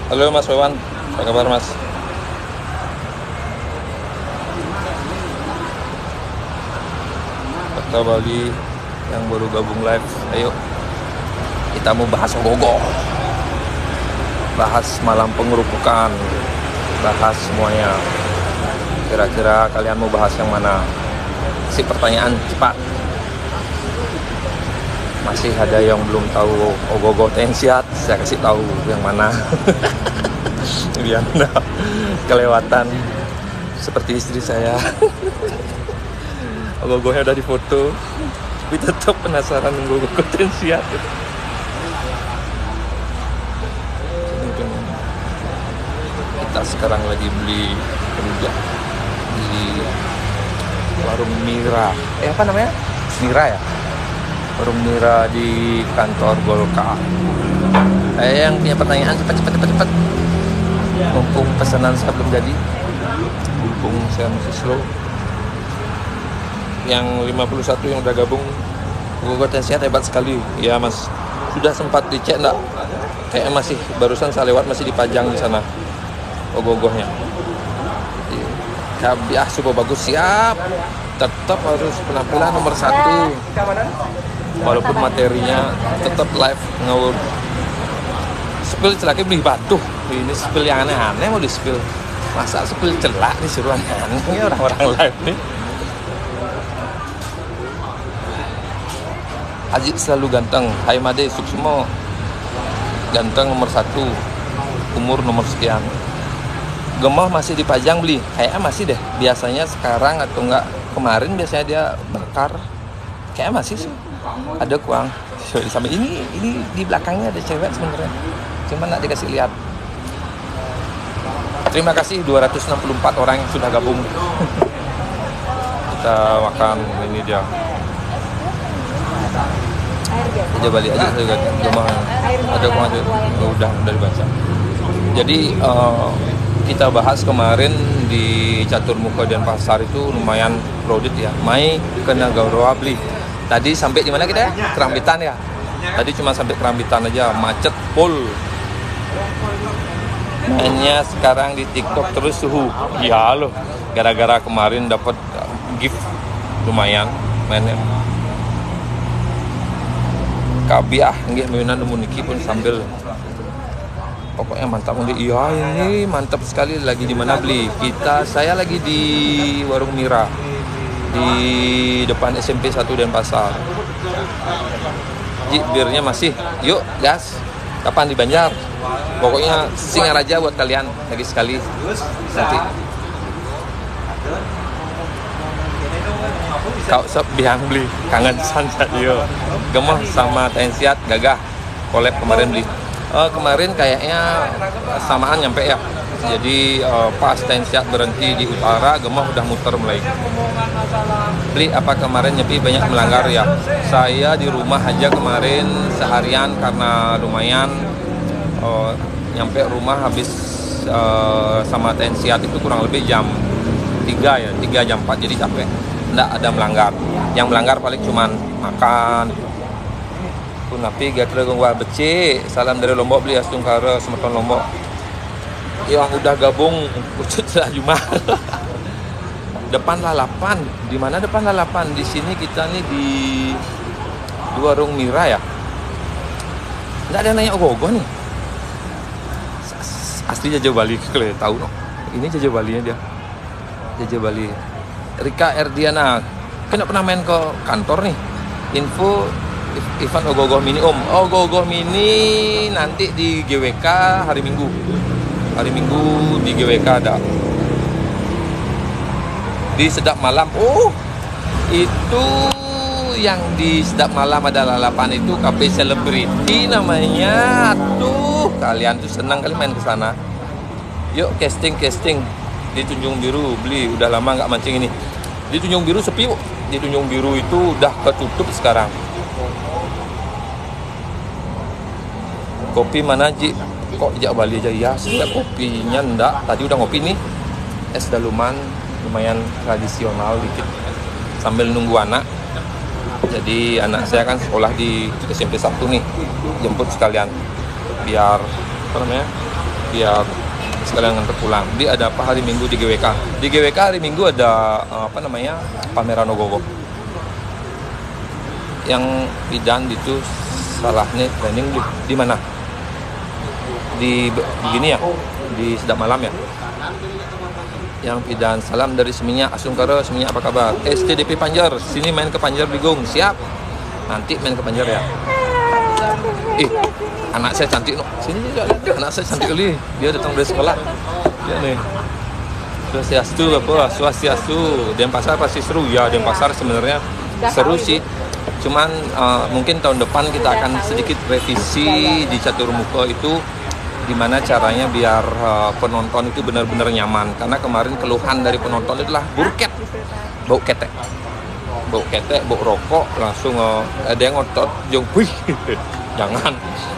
Halo Mas Wawan, apa kabar Mas? Kota Bali yang baru gabung live, ayo kita mau bahas Ogogo, bahas malam pengerupukan, bahas semuanya. Kira-kira kalian mau bahas yang mana? Si pertanyaan cepat. Masih ada yang belum tahu Ogogo Tensiat, saya kasih tahu yang mana. Biar nggak kelewatan seperti istri saya. Ogogonya udah difoto, tapi tetap penasaran Ogogo Tensiat. Kita sekarang lagi beli rujak di warung Mira. Apa namanya? Mira ya? Warung Mira di kantor Golkar. Yang punya pertanyaan cepat. Mumpung pesanan saya belum jadi, mumpung saya masih slow. Yang 51 yang udah gabung, Ogogo Tensiat hebat sekali. Ya Mas, sudah sempat dicek enggak? Kayaknya masih, barusan saya lewat masih dipajang di sana Ogogohnya. Kabiah super bagus, siap. Tetap harus penampilan nomor 1. Walaupun materinya tetap live ngawur. Spill celaknya beli batu. Ini spill yang aneh-aneh mau di spill. Masa spill celak disuruh aneh orang-orang live nih. Aji selalu ganteng. Hai Made Suksmo. Ganteng nomor 1. Umur nomor sekian. Gemah masih dipajang beli. Kayaknya masih deh. Biasanya sekarang atau enggak kemarin biasanya dia bakar. Kayaknya masih sih. Ada kuang. Sampai ini di belakangnya ada cewek sebenarnya. Cuma nggak dikasih lihat. Terima kasih 264 orang yang sudah gabung. Kita makan ini dia. Aja balik aja saya gemah. Ada kuang aja. Udah dibaca. Jadi kita bahas kemarin di Catur Muka Denpasar itu lumayan crowded ya. Mai ke Nagara beli. Tadi sampai di mana kita ya? Kerambitan ya. Tadi cuma sampai Kerambitan aja, macet full. Mainnya sekarang di TikTok terus suhu. Ya loh, gara-gara kemarin dapat gift lumayan mainnya. Kabiah nggih mainan niki pun sambil. Pokoknya mantap nih. Iya ini mantap sekali. Lagi di mana beli? Saya lagi di warung Mira di depan SMP 1 Denpasar. Ji, birnya masih. Yuk gas. Kapan di Banjar? Pokoknya Singaraja buat kalian lagi sekali nanti. Kau sop biang beli kangen sanjat yo. Gemah sama Tensiat gagah collab kemarin beli. Kemarin kayaknya samaan nyampe ya. Jadi pas Tensiat berhenti di utara, Gemah udah muter mulai. Beli apa kemarin nyepi banyak melanggar ya. Saya di rumah aja kemarin seharian karena lumayan nyampe rumah habis sama Tensiat itu kurang lebih jam 3 ya, 3 jam 4 jadi capek. Nggak ada melanggar. Yang melanggar paling cuman makan. Napi gatra gua beci, salam dari Lombok beli Astungkara Semeton Lombok. Yang udah gabung ucut lah Jumat. Depan Lalapan. Di mana depan Lalapan? Di sini kita nih di warung Mira ya. Enggak ada nanya Ogogo nih. Asli Jajah Bali kalian tahu dong. Ini Jajah Balinya dia. Jajah Bali. Rika Erdiana. Kan pernah main ke kantor nih. Info event Ogogo Mini Om. Ogogo Mini nanti di GWK hari Minggu. Hari Minggu di GWK ada. Di Sedap Malam. Oh, itu yang di Sedap Malam ada lalapan itu Cafe Celebrity namanya. Tuh, kalian tuh senang kali main ke sana. Yuk casting di Tunjung Biru beli. Udah lama nggak mancing ini. Di Tunjung Biru sepi, Bu. Di Tunjung Biru itu udah ketutup sekarang. Kopi mana Ji? Kok jak Bali aja ya? Setiap kopinya enggak. Tadi udah ngopi nih. Es daluman lumayan tradisional dikit. Sambil nunggu anak. Jadi anak saya kan sekolah di SMP 1 nih. Jemput sekalian. Biar apa namanya? biar sekalian nganter pulang. Di ada apa hari Minggu di GWK? Di GWK hari Minggu ada pameran ogoh-ogoh. Yang bidan itu salahnya training di mana? Di gini ya, di sedap malam ya. Yang pidan salam dari Seminyak, Asungkara, Seminyak apa kabar? STDP Panjar, sini main ke Panjar Bigung, siap. Nanti main ke Panjar ya. Anak saya cantik no. Sini juga lihat, anak saya cantik kali. Dia datang dari sekolah. Dia nih. Swastiastu apa? Swastiastu. Denpasar pasti seru ya. Denpasar sebenarnya seru sih. Cuman mungkin tahun depan kita akan sedikit revisi di Caturmuka itu, gimana caranya biar penonton itu benar-benar nyaman. Karena kemarin keluhan dari penonton itulah burket, bau ketek, bau rokok, langsung ada yang ngotot, jong, wih, jangan,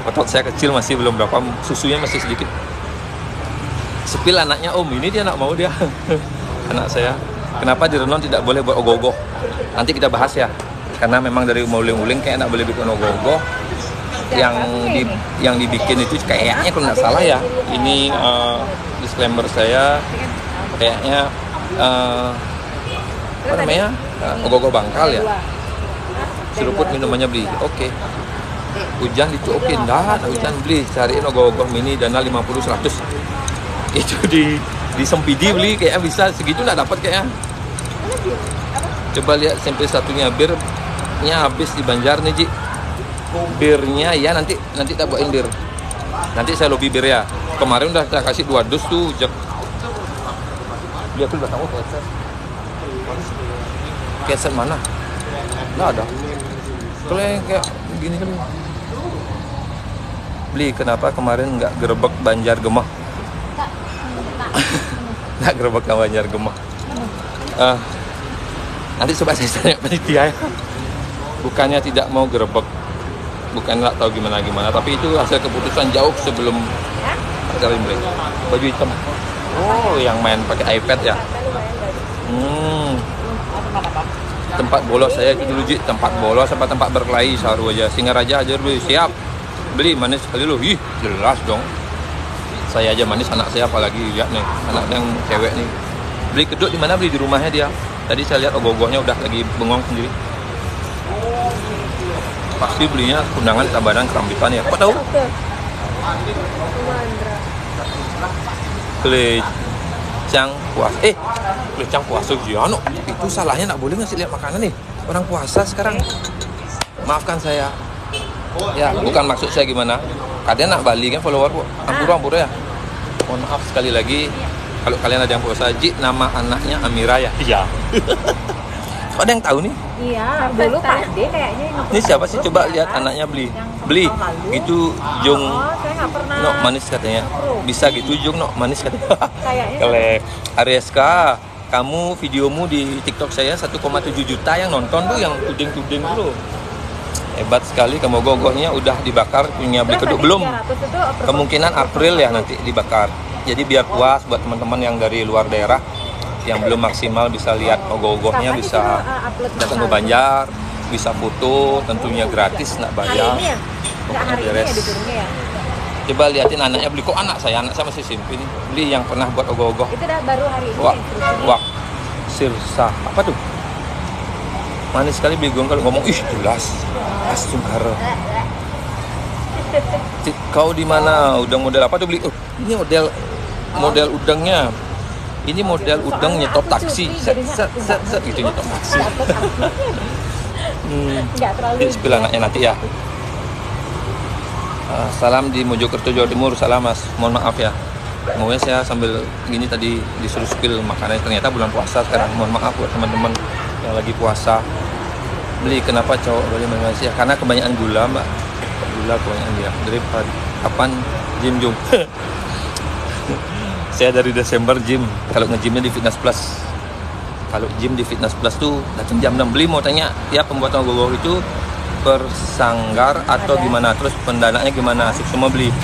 otot saya kecil masih belum berapa, susunya masih sedikit. Sepil anaknya om, ini dia nak mau dia, anak saya. Kenapa di Renon tidak boleh buat ogoh-ogoh? Nanti kita bahas ya. Karena memang dari uling-uling kayak nak boleh bikin ogoh-ogoh. Yang dibikin itu kayaknya kalau nggak salah ya, ini disclaimer saya, kayaknya ogoh-ogoh Bangkal ya, seruput minumannya beli, oke. Hujan itu oke, enggak hujan beli, cariin ogoh-ogoh mini Dana 50-100 itu di Sempidi beli, kayaknya bisa segitu nggak dapat kayaknya. Coba lihat sampel satunya, birnya habis di Banjar nih Ji. Birnya ya nanti tak buatin bir. Nanti saya lobby bir ya. Kemarin udah saya kasih 2 dus tuh. Dia tuh udah tahu keset. Keset mana? Nggak ada. Kalau yang kayak gini kan. Beli kenapa kemarin nggak gerebek Banjar Gemah? Nggak gerebek Banjar Gemah. Nanti coba saya tanya panitia ya. Bukannya tidak mau gerebek, bukan nggak tahu gimana, tapi itu hasil keputusan jauh sebelum acara Imlek. Baju hitam. Oh, yang main pakai iPad ya. Tempat bolos saya itu dulu Ji, tempat bolos apa tempat berkelahi saru aja. Singaraja aja dulu siap. Beli manis sekali lu. Ih, jelas dong. Saya aja manis, anak saya apalagi lihat nih, anak yang cewek nih. Beli kedut di mana? Beli di rumahnya dia. Tadi saya lihat ogoh-ogohnya udah lagi bengong sendiri. Pasti belinya Kundangan, Tabanan, Kerambitan ya. Kok tahu? Kelecang puasa. Kelecang puasa Giano. Itu salahnya nggak boleh ngasih lihat makanan nih. Orang puasa sekarang. Maafkan saya. Ya, bukan maksud saya gimana. Kalian nak Bali kan follower bu. Ampura ya. Mohon maaf sekali lagi. Kalau kalian ada yang puasa, Ji, nama anaknya Amira ya? Iya. Kok ada yang tahu nih? Iya, dulu Pak D kayaknya. Ini siapa sih? Coba lihat anaknya beli. Gitu Jung. Saya nggak pernah. No manis katanya. Bisa gitu Jung no manis katanya. Kayaknya. Kelek. Arieska, kamu videomu di TikTok saya 1,7 juta yang nonton tuh, yang tuding-tuding dulu. Hebat sekali, kamu gogohnya udah dibakar, punya beli kedua belum? Kemungkinan April ya nanti dibakar. Jadi biar puas buat teman-teman yang dari luar daerah yang belum maksimal bisa lihat ogoh-ogohnya, bisa datang ke Banjar, bisa foto, tentunya gratis, nggak bayar. Beres. Coba liatin anaknya beli, kok anak saya masih simpin. Beli yang pernah buat ogoh-ogoh. Itu udah baru hari ini. Wak, sirsa, apa tuh? Manis sekali beli kalau ngomong, ih jelas, Asungkara. Kau di mana? Udang model apa tuh beli? Ini model udangnya. Ini model udang nyetop taksi. Set gitu nyetop taksi. Di sebelah anaknya nanti ya. Salam di Mojokerto Jawa Timur. Salam Mas. Mohon maaf ya. Maunya saya sambil gini tadi disuruh spill makanannya, ternyata bulan puasa sekarang. Mohon maaf buat teman-teman yang lagi puasa. Beli kenapa cowok boleh Malaysia? Karena kebanyakan gula, Mbak. Gula kebanyakan dia. Dari kapan gym Jung? Saya dari Desember gym. Kalau nge-gymnya di Fitness Plus. Kalau gym di Fitness Plus tuh datang jam 6. Beli mau tanya, ya pembuatan ogoh-ogoh itu bersanggar atau gimana? Terus pendanaannya gimana? Semua beli.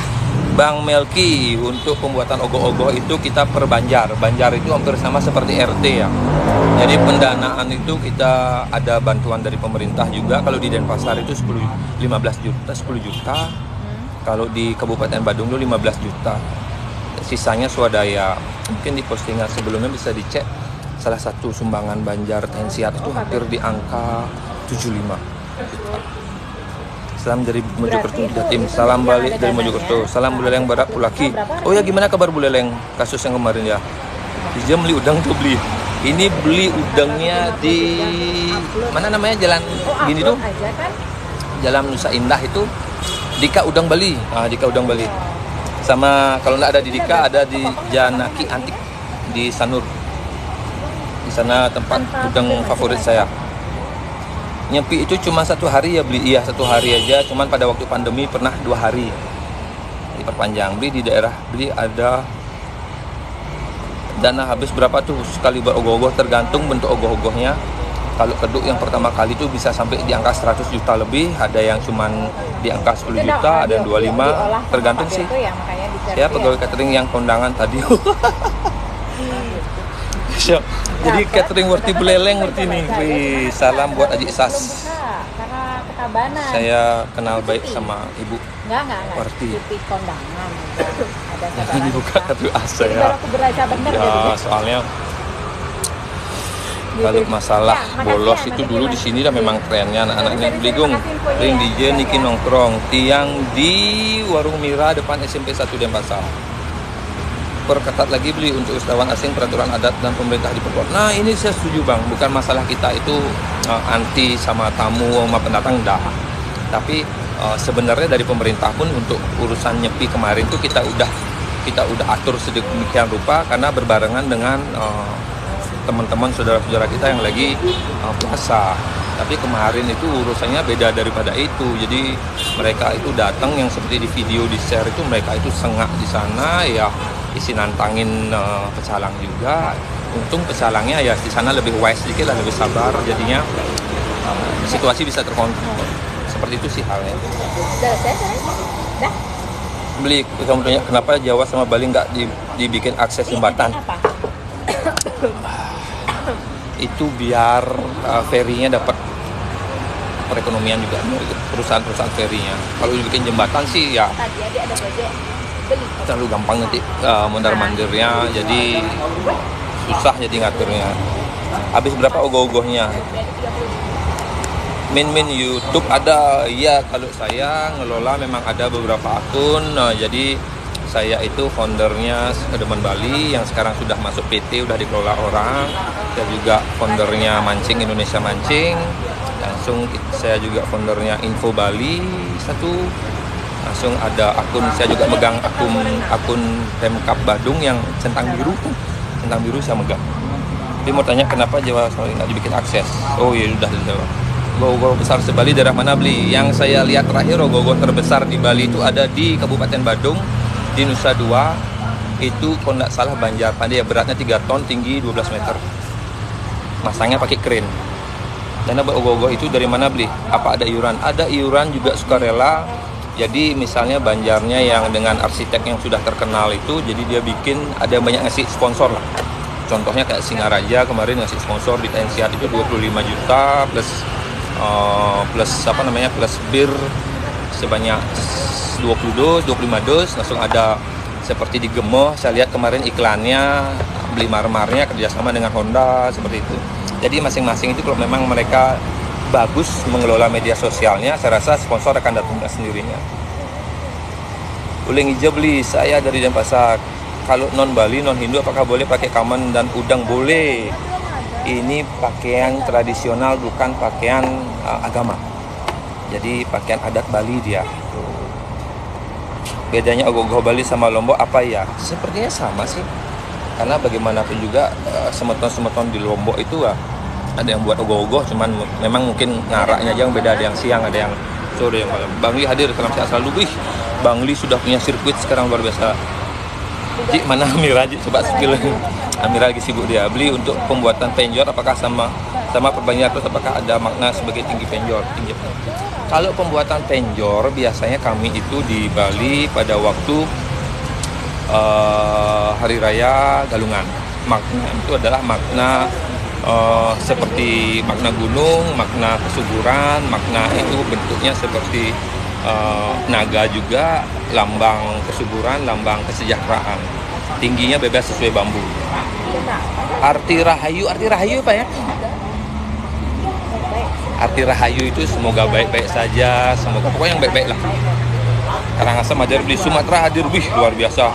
Bang Melki, untuk pembuatan ogoh-ogoh itu kita per Banjar. Banjar itu hampir sama seperti RT ya. Jadi pendanaan itu kita ada bantuan dari pemerintah juga. Kalau di Denpasar itu 15 juta, 10 juta. Kalau di Kabupaten Badung itu 15 juta. sisanya swadaya. Mungkin di postingan sebelumnya bisa dicek, salah satu sumbangan Banjar Tensiat itu hampir di angka 75 juta. Salam dari Mojokerto, Jatim. Salam balik dari Mojokerto. Salam Buleleng Barat Pulaki. Oh ya, gimana kabar Buleleng? Kasus yang kemarin ya. Dia beli udang tuh beli. Ini beli udangnya di mana namanya, jalan gini tuh? Jalan Nusa Indah itu, Dika Udang Bali. Ah, Dika Udang Bali. Sama kalau nggak ada di Dika, ada di Janaki Antik di Sanur. Di sana tempat udang favorit saya. Nyepi itu cuma 1 hari ya beli, iya 1 hari aja. Cuman pada waktu pandemi pernah 2 hari diperpanjang. Beli di daerah, beli ada dana habis berapa tuh sekali berogoh-ogoh, tergantung bentuk ogoh-ogohnya. Kalau keduk yang pertama kali itu bisa sampai di angka 100 juta lebih, ada yang cuman di angka 10 juta, ada yang 25, tergantung sih. Saya pegawai catering yang kondangan tadi. Jadi catering Werti Buleleng Werti nih. Wih, salam buat Aji Sas. Karena ketabanan. Saya kenal baik sama Ibu Enggak. Werti. Cuti kondangan. Ada Ini buka kartu asa Jadi ya. baru aku berasa bener Ya, jadinya. soalnya kalau masalah bolos itu dulu di sini dah memang trennya anak-anaknya Bligung, ring DJ Niki nongkrong, tiang di warung Mira depan SMP 1 Denpasar. Perketat lagi beli untuk wisatawan asing, peraturan adat dan pemerintah diperkuat. Nah ini saya setuju Bang, bukan masalah kita itu anti sama tamu sama pendatang, enggak. Tapi sebenarnya dari pemerintah pun untuk urusan nyepi kemarin tuh kita udah atur sedemikian rupa karena berbarengan dengan teman-teman saudara-saudara kita yang lagi puasa. Tapi kemarin itu urusannya beda daripada itu. Jadi mereka itu datang yang seperti di video di share itu, mereka itu sengak di sana ya, isi nantangin pecalang juga. Untung pecalangnya ya di sana lebih wise sedikit lah, lebih sabar, jadinya situasi bisa terkontrol. Seperti itu sih halnya. Beli, kamu tanya kenapa Jawa sama Bali nggak dibikin akses jembatan? Itu biar ferinya dapat perekonomian juga, perusahaan-perusahaan ferinya. Kalau dibikin jembatan sih ya terlalu gampang nanti mondar-mandirnya, jadi susah jadi ngaturnya. Habis berapa ogoh-ogohnya? Min YouTube ada, ya kalau saya ngelola memang ada beberapa akun. Jadi saya itu foundernya Sedeman Bali yang sekarang sudah masuk PT, udah dikelola orang. Saya juga foundernya Mancing Indonesia Mancing. Langsung saya juga foundernya Info Bali 1. Langsung ada akun, saya juga megang akun Pemkap Badung yang centang biru saya megang. Dia mau tanya kenapa Jawa Bali nggak dibikin akses. Oh iya udah dijawab. Ogoh-ogoh besar se-Bali daerah mana beli? Yang saya lihat terakhir ogoh-ogoh terbesar di Bali itu ada di Kabupaten Badung, di Nusa Dua. Itu kalau nggak salah Banjar Pandai ya, beratnya 3 ton, tinggi 12 meter. Masangnya pakai crane. Dana ogoh-ogoh itu dari mana beli? Apa ada iuran? Ada iuran juga sukarela. Jadi misalnya Banjarnya yang dengan arsitek yang sudah terkenal itu, jadi dia bikin, ada banyak ngasih sponsor lah. Contohnya kayak Singaraja kemarin ngasih sponsor di Tensiat itu 25 juta plus plus bir sebanyak 20 dos, 25 dos. Langsung ada seperti di Gemoh, saya lihat kemarin iklannya, beli marmarnya kerjasama dengan Honda, seperti itu. Jadi masing-masing itu kalau memang mereka bagus mengelola media sosialnya, saya rasa sponsor akan datang dengan sendirinya. Uling hijau beli, saya dari Denpasar. Kalau non Bali, non Hindu, apakah boleh pakai kamen dan udang? Boleh. Ini pakaian tradisional, bukan pakaian agama. Jadi pakaian adat Bali dia. Bedanya ogoh-ogoh Bali sama Lombok apa ya? Sepertinya sama sih. Karena bagaimanapun juga semeton-semeton di Lombok itu ada yang buat ogoh-ogoh, cuman memang mungkin ngaraknya aja yang beda, ada yang siang, ada yang sore, yang malam. Bang Li hadir, salam sehat selalu. Wih, Bang Li sudah punya sirkuit sekarang luar biasa. Ji, mana Amira? Ji, coba spill. Amira lagi sibuk dia. Beli untuk pembuatan penjor, apakah sama perbandingan terus, apakah ada makna sebagai tinggi penjor? Kalau pembuatan penjor, biasanya kami itu di Bali pada waktu Hari Raya Galungan. Makna itu adalah makna seperti makna gunung, makna kesuburan, makna itu bentuknya seperti naga juga, lambang kesuburan, lambang kesejahteraan. tingginya bebas sesuai bambu. Benar. Arti rahayu apa ya? Arti rahayu itu semoga baik-baik saja, semoga pokoknya yang baik-baik lah. Karangasem hadir beli, Sumatera hadir, wih luar biasa.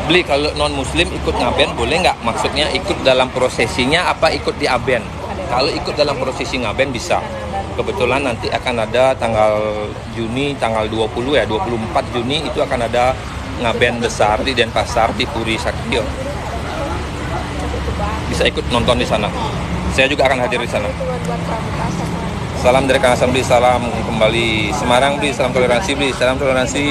Beli kalau non muslim ikut ngaben boleh nggak? Maksudnya ikut dalam prosesinya apa ikut di aben? Kalau ikut dalam prosesi ngaben bisa. Kebetulan nanti akan ada tanggal Juni, tanggal 20 ya, 24 Juni itu akan ada ngaben besar di Denpasar di Puri Sakti. Bisa ikut nonton di sana. Saya juga akan hadir di sana. Salam dari Karangasem beli, salam kembali Semarang beli, salam toleransi beli, salam toleransi.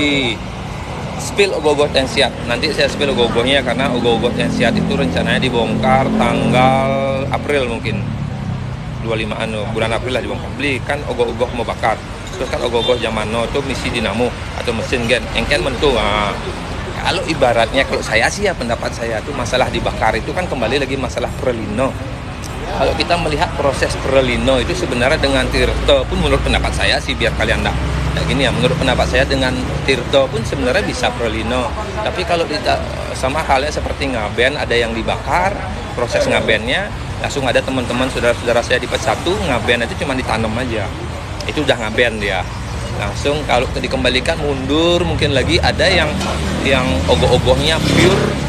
Spill ogoh-ogoh tensiat. Nanti saya spill ogoh-ogohnya karena ogoh-ogoh tensiat itu rencananya dibongkar tanggal April mungkin. 25 bulan April lah dibongkar. Beli kan ogoh-ogoh mau bakar. Terus kan ogoh-ogoh zamano itu misi dinamo atau mesin gen. Engken mentu. Nah, kalau ibaratnya kalau saya sih ya pendapat saya tuh masalah dibakar itu kan kembali lagi masalah Perlino. Kalau kita melihat proses Perlino itu sebenarnya dengan Tirto pun menurut pendapat saya sih biar kalian enggak gini ya, menurut pendapat saya dengan Tirto pun sebenarnya bisa Perlino. Tapi kalau kita sama halnya seperti ngaben ada yang dibakar, proses ngabennya langsung ada teman-teman saudara-saudara saya di Pesatu ngaben itu cuma ditanam aja. Itu udah ngaben dia. Langsung kalau dikembalikan mundur mungkin lagi ada yang ogoh-ogohnya pure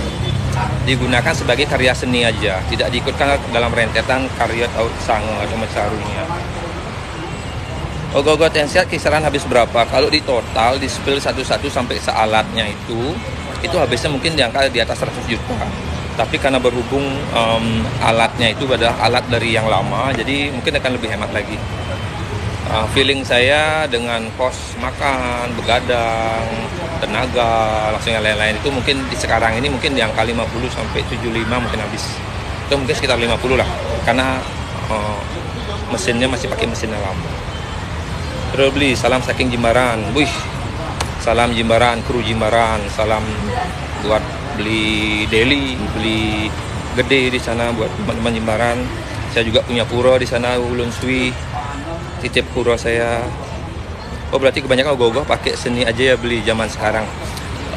digunakan sebagai karya seni aja, tidak diikutkan dalam rentetan karya sange atau mecarunya. Ogoh-ogoh tensiat kisaran habis berapa? Kalau di total di spill satu-satu sampai sealatnya itu habisnya mungkin diangkat di atas 100 juta. Tapi karena berhubung alatnya itu adalah alat dari yang lama, jadi mungkin akan lebih hemat lagi. Feeling saya dengan kos makan, begadang, tenaga, langsung yang lain-lain itu mungkin di sekarang ini mungkin di angka 50 sampai 75 mungkin habis. Itu mungkin sekitar 50 lah, karena mesinnya masih pakai mesin yang lama. Terus beli, salam saking Jimbaran. Wih, salam Jimbaran, kru Jimbaran, salam buat beli Deli, beli Gede di sana buat teman-teman Jimbaran. Saya juga punya pura di sana, Ulun Sui. Titip pura saya. Oh berarti kebanyakan ogoh-ogoh pakai seni aja ya beli zaman sekarang.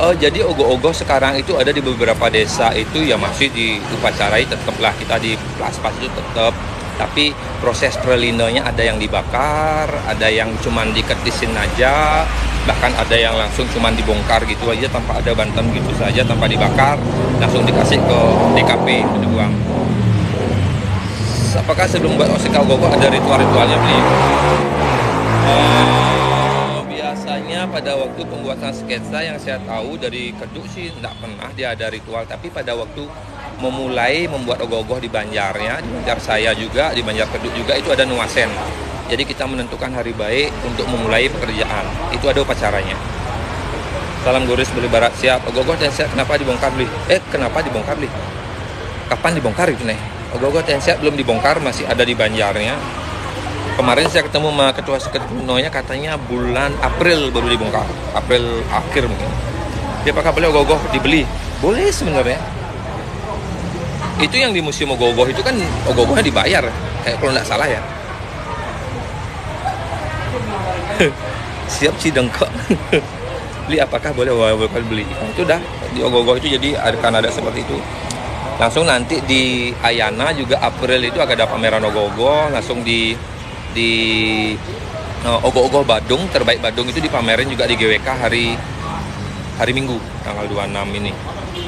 Oh jadi ogoh-ogoh sekarang itu ada di beberapa desa itu ya masih diupacarai tetaplah kita di plas-plas itu tetap. Tapi proses prelinonya ada yang dibakar, ada yang cuman diketisin aja, bahkan ada yang langsung cuman dibongkar gitu aja tanpa ada bantam gitu saja tanpa dibakar, langsung dikasih ke DKP dibuang. Apakah sebelum buat oseka ogoh-ogoh ada ritual-ritualnya beli? Biasanya pada waktu pembuatan sketsa yang saya tahu dari Keduk sih tidak pernah dia ada ritual, tapi pada waktu memulai membuat ogoh-ogoh di Banjarnya, di Banjar saya juga, di Banjar Keduk juga itu ada nuasen. Jadi kita menentukan hari baik untuk memulai pekerjaan. Itu ada upacaranya. Salam Goris beli barat siap. Ogoh-ogoh tensiat kenapa dibongkar beli? Kenapa dibongkar beli? Kapan dibongkar itu nih? Ogoh-ogoh tensiat belum dibongkar, masih ada di Banjarnya. Kemarin saya ketemu sama ketua sekretarisnya katanya bulan April baru dibongkar. April akhir mungkin. Dia apakah boleh ogoh-ogoh dibeli? Boleh sebenarnya. Itu yang di museum ogoh-ogoh itu kan ogoh-ogohnya dibayar. Kayak kalau nggak salah ya. Siap sih dengkok. Beli apakah boleh beli? Itu dah di ogoh-ogoh itu jadi akan ada seperti itu. Langsung nanti di Ayana juga April itu akan ada pameran ogoh-ogoh, langsung di ogoh-ogoh Badung, terbaik Badung itu dipamerin juga di GWK hari Minggu tanggal 26 ini.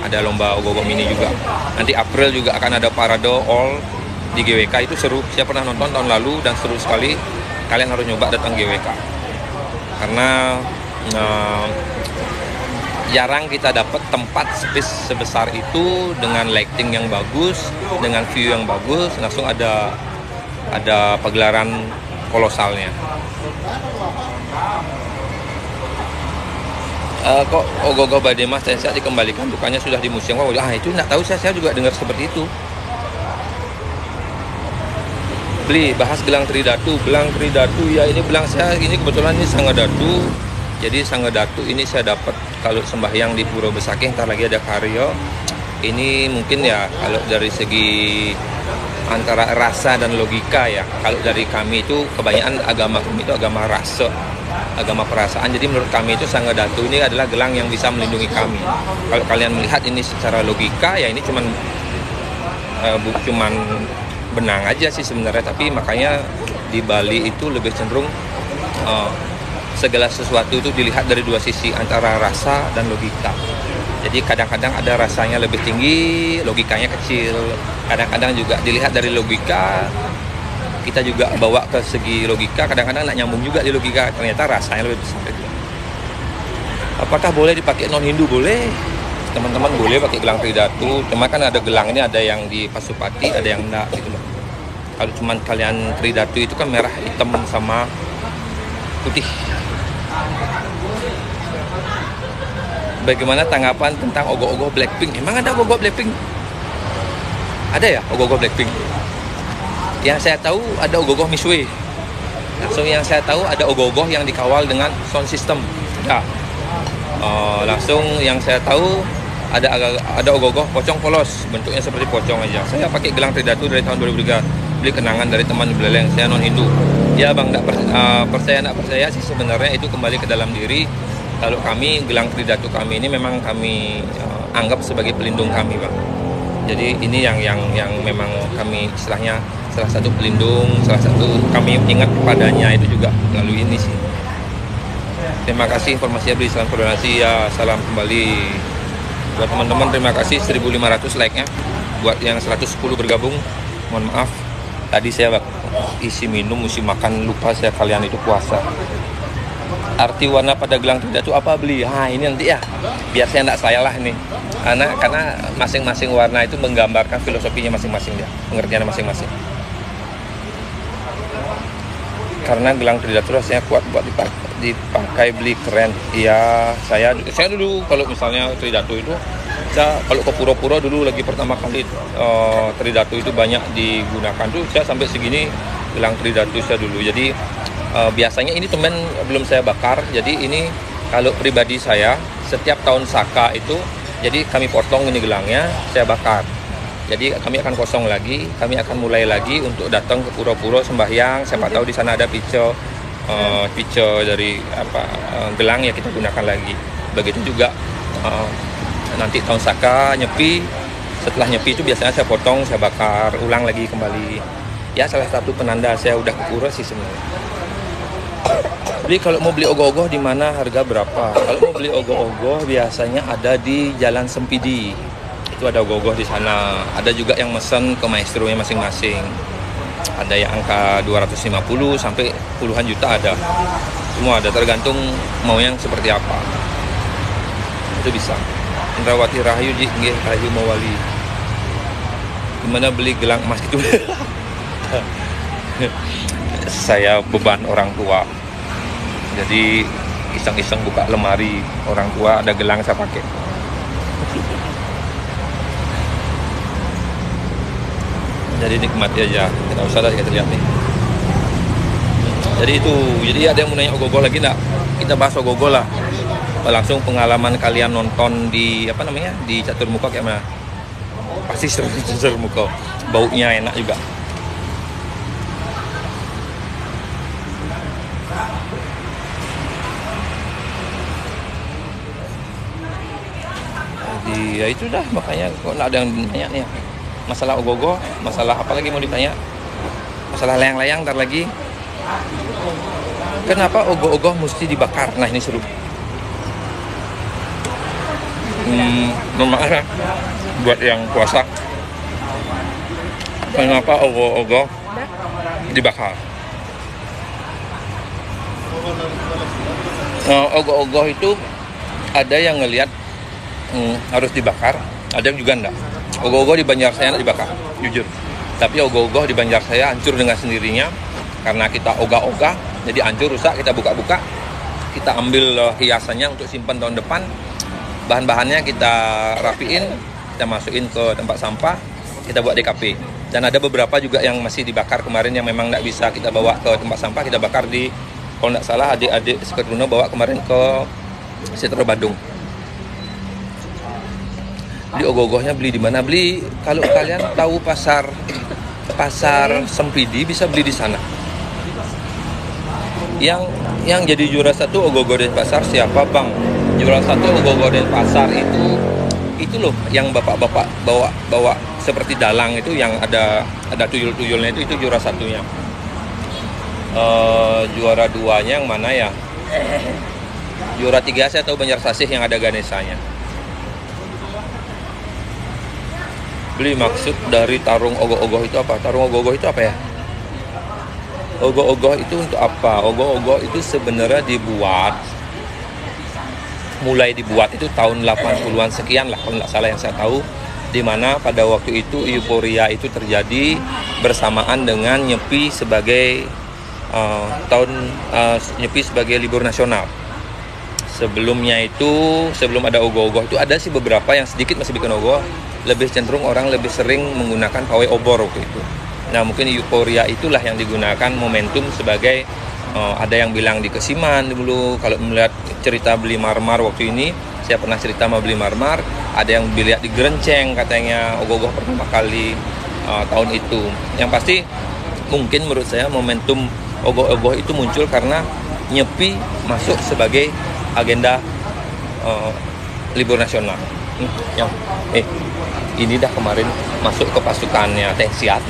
Ada lomba ogoh-ogoh mini juga. Nanti April juga akan ada parade all di GWK, itu seru. Saya pernah nonton tahun lalu dan seru sekali. Kalian harus nyoba datang GWK. Karena jarang kita dapat tempat space sebesar itu dengan lighting yang bagus, dengan view yang bagus, langsung ada pagelaran kolosalnya. Kok ogoh-ogoh Bademas tensiat dikembalikan, bukannya sudah di museum? Itu nggak tahu, saya juga dengar seperti itu. Beli bahas gelang tridatu ya, ini belang saya ini kebetulan ini Sangedatu. Jadi Sangedatu ini saya dapat kalau sembahyang di Pura Besakih, ntar lagi ada karya. Ini mungkin ya kalau dari segi antara rasa dan logika ya. Kalau dari kami itu kebanyakan agama kami itu agama rasa. agama perasaan. Jadi menurut kami itu Sangga Datu ini adalah gelang yang bisa melindungi kami. Kalau kalian melihat ini secara logika, ya ini cuman benang aja sih sebenarnya, tapi makanya di Bali itu lebih cenderung segala sesuatu itu dilihat dari dua sisi, antara rasa dan logika. Jadi kadang-kadang ada rasanya lebih tinggi, logikanya kecil. Kadang-kadang juga dilihat dari logika, kita juga bawa ke segi logika, kadang-kadang nggak nyambung juga di logika, ternyata rasanya lebih besar. Apakah boleh dipakai non-Hindu? Boleh. Teman-teman boleh pakai gelang Tridatu, cuma kan ada gelang ini ada yang di Pasupati, ada yang enggak gitu loh. Kalau cuman kalian Tridatu itu kan merah, hitam sama putih. Bagaimana tanggapan tentang ogoh-ogoh Blackpink? Emang ada ogoh-ogoh Blackpink? Ada ya ogoh-ogoh Blackpink? Yang saya tahu ada ogoh-ogoh Missway. Langsung yang saya tahu ada ogoh-ogoh yang dikawal dengan sound system. Ya. Langsung yang saya tahu ada ogoh-ogoh pocong polos, bentuknya seperti pocong aja. Saya pakai gelang Tridatu dari tahun 2003, beli kenangan dari teman di Beleleng. Saya non Hindu. Ya bang, percaya sih sebenarnya itu kembali ke dalam diri. Kalau kami gelang Tridatu kami ini memang kami anggap sebagai pelindung kami bang. Jadi ini yang memang kami istilahnya salah satu pelindung, salah satu kami ingat padanya itu juga melalui ini sih. Terima kasih informasinya, beri salam koordinasi ya, salam kembali buat teman-teman. Terima kasih 1.500 like-nya. Buat yang 110 bergabung, mohon maaf tadi saya isi minum, isi makan, lupa saya kalian itu puasa. Arti warna pada gelang Tridatu apa beli? Ini nanti ya, biar saya tidak salah nih. Karena masing-masing warna itu menggambarkan filosofinya masing-masing dia, pengertiannya masing-masing. Karena gelang Tridatu rasanya kuat buat dipakai, beli keren. Iya, saya dulu kalau misalnya Tridatu itu, saya kalau ke Pura-Pura dulu lagi pertama kali Tridatu itu banyak digunakan tuh, saya sampai segini gelang Tridatu saya dulu. Jadi biasanya ini teman belum saya bakar. Jadi ini kalau pribadi saya setiap tahun Saka itu, jadi kami potong ini gelangnya, saya bakar. Jadi kami akan kosong lagi, kami akan mulai lagi untuk datang ke Pura-Pura sembahyang. Siapa tahu di sana ada pico dari gelang ya kita gunakan lagi. Begitu juga nanti tahun Saka nyepi. Setelah nyepi itu biasanya saya potong, saya bakar ulang lagi kembali. Ya salah satu penanda saya udah ke Pura sih sebenarnya. Jadi kalau mau beli ogoh-ogoh di mana, harga berapa? Kalau mau beli ogoh-ogoh biasanya ada di Jalan Sempidi. Itu ada ogoh-ogoh di sana. Ada juga yang mesen ke maestro-nya masing-masing. Ada yang angka 250 sampai puluhan juta ada. Semua ada, tergantung mau yang seperti apa. Itu bisa. Indrawati Rahayu Ji, nggih Rahayu Mawali. Gimana beli gelang emas itu? Saya beban orang tua. Jadi iseng-iseng buka lemari orang tua, ada gelang saya pakai. Jadi nikmati aja, tidak usah lah kita lihat nih. Jadi ada yang mau nanya ogoh-ogoh lagi enggak? Kita bahas ogoh-ogoh lah. Langsung pengalaman kalian nonton di di Catur Muka kayak mana? Pasti seru Catur Muka. Baunya enak juga. Ya itu dah, makanya kok nggak ada yang nanya nih masalah ogoh-ogoh, masalah apa lagi mau ditanya, masalah layang-layang ntar lagi. Kenapa ogoh-ogoh mesti dibakar? Nah ini seru. Memang buat yang puasa, kenapa ogoh-ogoh dibakar? Ogoh-ogoh itu ada yang ngelihat harus dibakar, ada yang juga enggak. Ogoh-ogoh di Banjar saya enggak dibakar, jujur. Tapi ogoh-ogoh di Banjar saya hancur dengan sendirinya karena kita ogah-ogah, jadi hancur, rusak. Kita buka-buka, kita ambil hiasannya untuk simpan tahun depan. Bahan-bahannya kita rapiin, kita masukin ke tempat sampah, kita buat DKP. Dan ada beberapa juga yang masih dibakar kemarin yang memang enggak bisa kita bawa ke tempat sampah, kita bakar di, kalau enggak salah adik-adik Sekerduno bawa kemarin ke Setro Badung. Beli ogoh-ogohnya beli di mana? Beli kalau kalian tahu pasar Sempidi bisa beli di sana. Yang jadi juara satu Ogoh-ogoh Denpasar siapa bang? Juara satu Ogoh-ogoh Denpasar itu loh yang bapak-bapak bawa seperti dalang itu yang ada tuyul-tuyulnya itu juara satunya. Juara duanya yang mana ya? Juara tiga saya tahu Banjarsasih yang ada Ganesanya. Beli maksud dari tarung ogoh-ogoh itu apa? Tarung ogoh-ogoh itu apa ya? Ogoh-ogoh itu untuk apa? Ogoh-ogoh itu sebenarnya mulai dibuat itu tahun 80-an sekian lah kalau nggak salah yang saya tahu, di mana pada waktu itu euforia itu terjadi bersamaan dengan Nyepi sebagai Nyepi sebagai libur nasional. Sebelumnya itu, sebelum ada ogoh-ogoh itu ada sih beberapa yang sedikit masih bikin ogoh, lebih cenderung orang lebih sering menggunakan pawai obor waktu itu. Nah mungkin euforia itulah yang digunakan momentum sebagai ada yang bilang di Kesiman dulu. Kalau melihat cerita Beli Marmar waktu ini, saya pernah cerita sama Beli Marmar, ada yang dilihat di Gerenceng katanya ogoh-ogoh pertama kali tahun itu. Yang pasti mungkin menurut saya momentum ogoh-ogoh itu muncul karena Nyepi masuk sebagai agenda libur nasional. Ini dah kemarin masuk ke pasukannya Tensiat.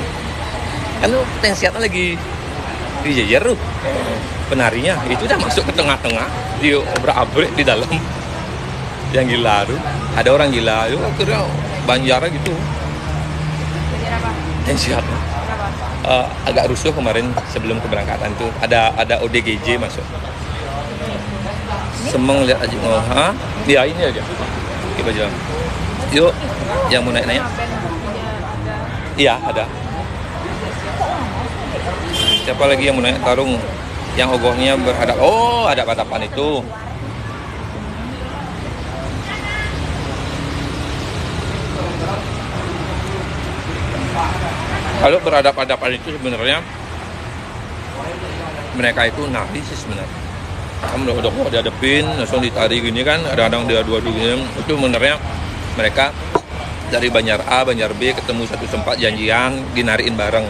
Kan Tensiatnya lagi dijejer tuh. Penarinya itu udah masuk ke tengah-tengah, di obrak-abrik di dalam. Yang gila tuh. Ada orang gila, yuk akhirnya Banjara gitu. Tensiat. Agak rusuh kemarin sebelum keberangkatan tuh. Ada ODGJ masuk. Semeng lihat aja dia ini aja. Kita jalan. Yuk, yang mau naik-naik. Iya, ada. Siapa lagi yang mau naik tarung? Yang ogohnya berhadap. Oh, ada hadapan itu. Kalau berhadap-hadapan itu sebenarnya mereka itu nabi sih sebenarnya. Kamu udah dihadapin, langsung ditarik gini kan, kadang-kadang dia dua-dua gini. Itu sebenarnya mereka dari Banjar A, Banjar B ketemu satu tempat janjian, dinariin bareng.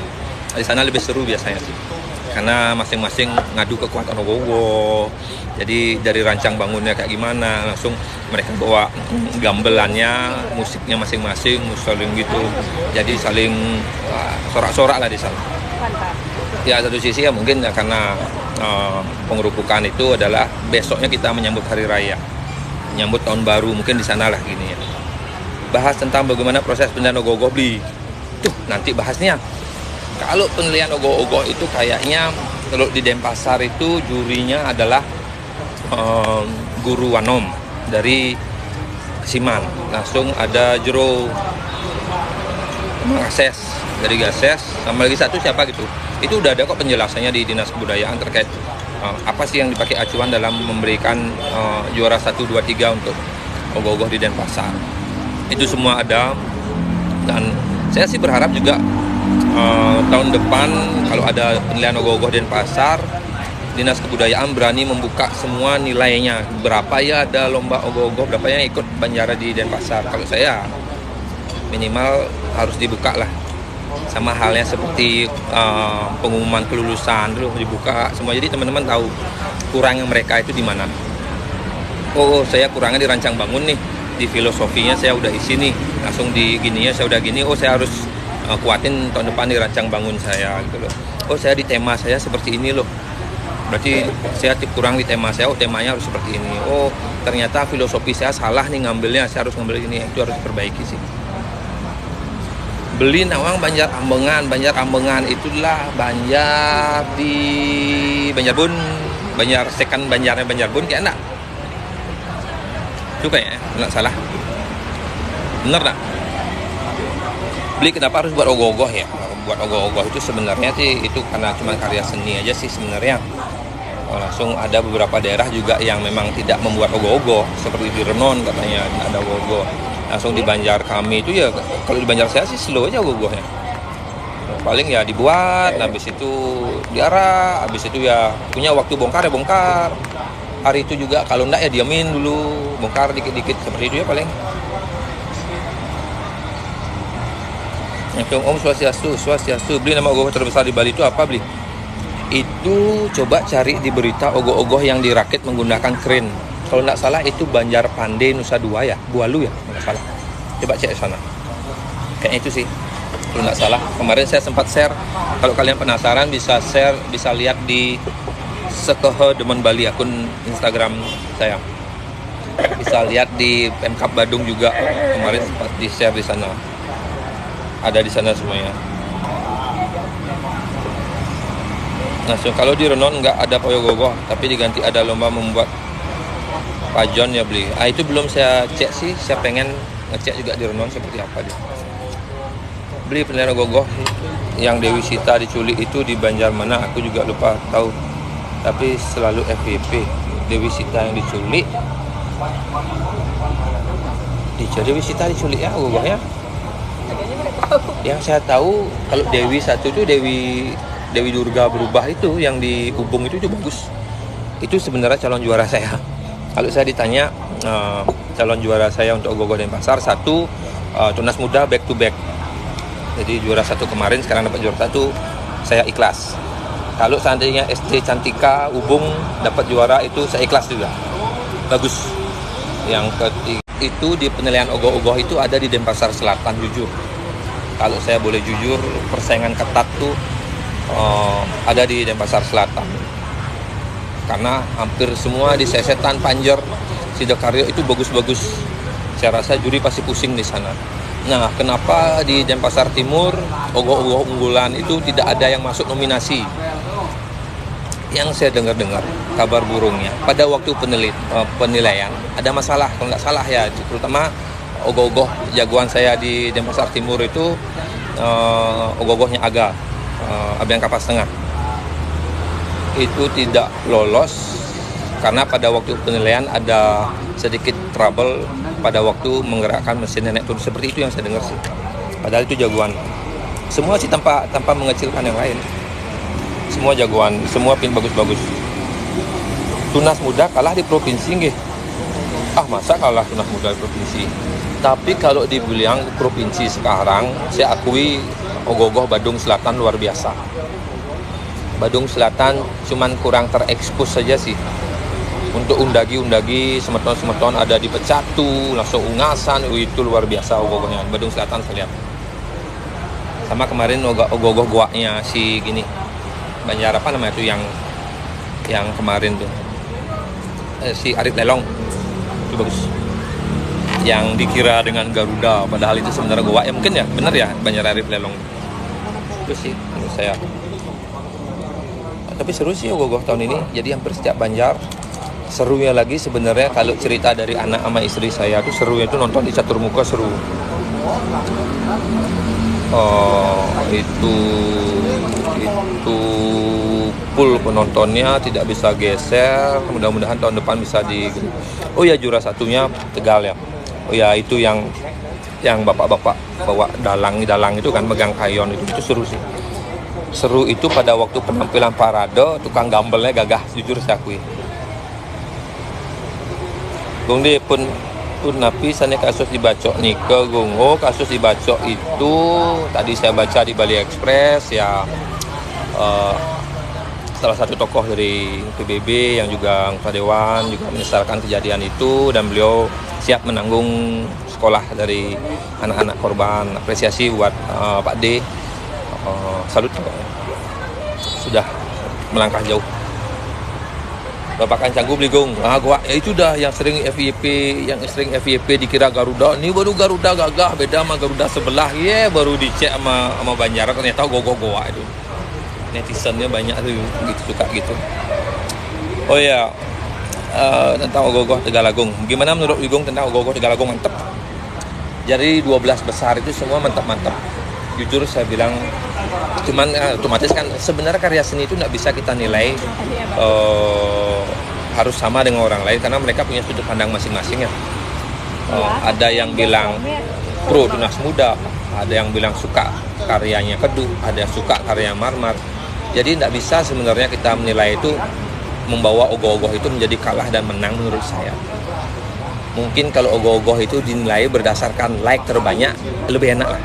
Di sana lebih seru biasanya sih, karena masing-masing ngadu kekuatan ogoh-ogoh. Jadi dari rancang bangunnya kayak gimana, langsung mereka bawa gamelannya, musiknya masing-masing, saling gitu. Jadi saling sorak-sorak lah di sana. Ya satu sisi ya mungkin ya karena pengerupukan itu adalah besoknya kita menyambut hari raya, menyambut tahun baru, mungkin di sanalah gini ya. Bahas tentang bagaimana proses penilaian ogoh-ogoh Bli. Tuh nanti bahasnya. Kalau penilaian ogoh-ogoh itu kayaknya kalau di Denpasar itu jurinya adalah Guru Wanom dari Siman. Langsung ada Jero Gases dari Gases, sama lagi satu siapa gitu. Itu udah ada kok penjelasannya di Dinas Kebudayaan terkait apa sih yang dipakai acuan dalam memberikan juara 1, 2, 3 untuk ogoh-ogoh di Denpasar. Itu semua ada, dan saya sih berharap juga tahun depan kalau ada penilaian ogoh-ogoh Denpasar, Dinas Kebudayaan berani membuka semua nilainya. Berapa ya ada lomba ogoh-ogoh, berapa yang ikut Banjara di Denpasar. Kalau saya minimal harus dibuka lah. Sama halnya seperti pengumuman kelulusan dulu dibuka semua, jadi teman-teman tahu kurangnya mereka itu di mana. Oh, saya kurangnya di rancang bangun nih, di filosofinya saya udah isi nih, langsung di gininya saya udah gini. Oh, saya harus kuatin tahun depan di rancang bangun saya gitu loh. Oh, saya di tema saya seperti ini loh, berarti saya kurang di tema saya. Oh, temanya harus seperti ini. Oh, ternyata filosofi saya salah nih ngambilnya, saya harus ngambil ini. Itu harus diperbaiki sih. Beli Nawang Banjar Ambengan itulah Banjar di Banjarbun, Banjar Sekan Banjarnya Banjarbun kayak enggak? Itu kayaknya enggak salah. Bener enggak? Beli kenapa harus buat ogoh-ogoh ya? Buat ogoh-ogoh itu sebenarnya sih itu karena cuma karya seni aja sih sebenarnya. Langsung ada beberapa daerah juga yang memang tidak membuat ogoh-ogoh, seperti di Renon katanya ada ogoh-ogoh. Langsung di Banjar kami itu ya, kalau di Banjar saya sih slow aja ogoh-ogohnya. Paling ya dibuat, habis itu diarak, habis itu ya punya waktu bongkar ya bongkar. Hari itu juga kalau enggak ya diamin dulu, bongkar dikit-dikit seperti itu ya paling. Om Swastiastu. Beli nama ogoh terbesar di Bali itu apa Beli? Itu coba cari di berita ogoh-ogoh yang dirakit menggunakan kren. Kalau nggak salah itu Banjar Pandey Nusa Dua ya, Bualu ya, nggak salah. Coba cek di sana. Kayaknya itu sih. Kalau nggak salah, kemarin saya sempat share. Kalau kalian penasaran bisa share, bisa lihat di Sekehe Demen Bali, akun Instagram saya. Bisa lihat di Pemkab Badung juga, kemarin sempat di share di sana. Ada di sana semuanya. Nah, so, kalau di Renon nggak ada poyogogoh, tapi diganti ada lomba membuat pajon ya beli. Itu belum saya cek sih, saya pengen ngecek juga di Renon seperti apa dia. Beli pendera gogoh yang Dewi Sita diculik itu di Banjar mana, aku juga lupa tahu. Tapi selalu FVP, Dewi Sita yang diculik. Dewi Sita diculik ya gogohnya. Yang saya tahu kalau Dewi satu itu Dewi Durga berubah itu yang di Ubung itu bagus. Itu sebenarnya calon juara saya. Kalau saya ditanya calon juara saya untuk Ogoh-Ogoh Denpasar, satu tunas muda back to back. Jadi juara satu kemarin, sekarang dapat juara satu, saya ikhlas. Kalau seandainya SD Cantika Ubung dapat juara itu saya ikhlas juga. Bagus. Yang ketiga itu di penilaian Ogoh-Ogoh itu ada di Denpasar Selatan, jujur. Kalau saya boleh jujur, persaingan ketat tuh ada di Denpasar Selatan, karena hampir semua di Sesetan, Panjer, Sidokaryo itu bagus-bagus. Saya rasa juri pasti pusing di sana. Nah, kenapa di Denpasar Timur ogoh-ogoh unggulan itu tidak ada yang masuk nominasi? Yang saya dengar-dengar kabar burungnya pada waktu penilaian ada masalah, kalau nggak salah ya, terutama ogoh-ogoh jagoan saya di Denpasar Timur itu ogoh-ogohnya Abian Kapas Tengah itu tidak lolos karena pada waktu penilaian ada sedikit trouble pada waktu menggerakkan mesin nenek turun. Seperti itu yang saya dengar sih. Padahal itu jagoan. Semua sih tanpa mengecilkan yang lain. Semua jagoan, semua pin bagus-bagus. Tunas muda kalah di provinsi nggih. Masa kalah tunas muda di provinsi? Tapi kalau dibilang provinsi sekarang, saya akui ogoh-ogoh Badung Selatan luar biasa. Badung Selatan cuman kurang terekspos saja sih. Untuk undagi, semeton ada di Pecatu, langsung Ungasan, itu luar biasa ogoh-ogohnya. Badung Selatan saya lihat. Sama kemarin ogoh-ogoh guaknya si gini. Banjar apa namanya itu yang kemarin tuh. Si Arif Lelong. Itu bagus. Yang dikira dengan Garuda, padahal itu sebenarnya goa ya, mungkin ya, bener ya, Banjar Arif Lelong. Itu sih menurut saya. Tapi seru sih ogoh-ogoh tahun ini, jadi hampir setiap Banjar. Serunya lagi sebenarnya kalau cerita dari anak sama istri saya tuh serunya itu nonton di Catur Muka seru. Itu full penontonnya, tidak bisa geser. Mudah-mudahan tahun depan bisa di. Oh ya, juara satunya Tegal ya. Oh ya, itu yang bapak-bapak bawa dalang itu kan, megang kayon itu seru sih. Seru itu pada waktu penampilan parade, tukang gambelnya gagah, jujur saya akui. Gung di pun napi sana kasus dibacok nih ke Gung. Kasus dibacok itu tadi saya baca di Bali Express ya, salah satu tokoh dari PBB yang juga anggota dewan juga menyesalkan kejadian itu, dan beliau siap menanggung sekolah dari anak-anak korban. Apresiasi buat Pak D, salut sudah melangkah jauh. Bapak Kancanggu Bligong, gua itu dah yang sering FYP dikira Garuda. Ini baru Garuda gagah, beda sama Garuda sebelah. Baru dicek sama Banjar, ternyata goa itu. Netizennya banyak tuh gitu, suka gitu. Oh ya, tentang ogoh-ogoh Tegalagung. Gimana menurut Bligong tentang ogoh-ogoh Tegalagung? Mantep. Jadi 12 besar itu semua mantap-mantap. Jujur saya bilang, cuman otomatis kan sebenarnya karya seni itu nggak bisa kita nilai harus sama dengan orang lain, karena mereka punya sudut pandang masing-masing ya. Ada yang bilang pro tunas muda, ada yang bilang suka karyanya Kedu, ada yang suka karya Marmar. Jadi nggak bisa sebenarnya kita menilai itu membawa ogoh-ogoh itu menjadi kalah dan menang menurut saya. Mungkin kalau ogoh-ogoh itu dinilai berdasarkan like terbanyak lebih enak lah.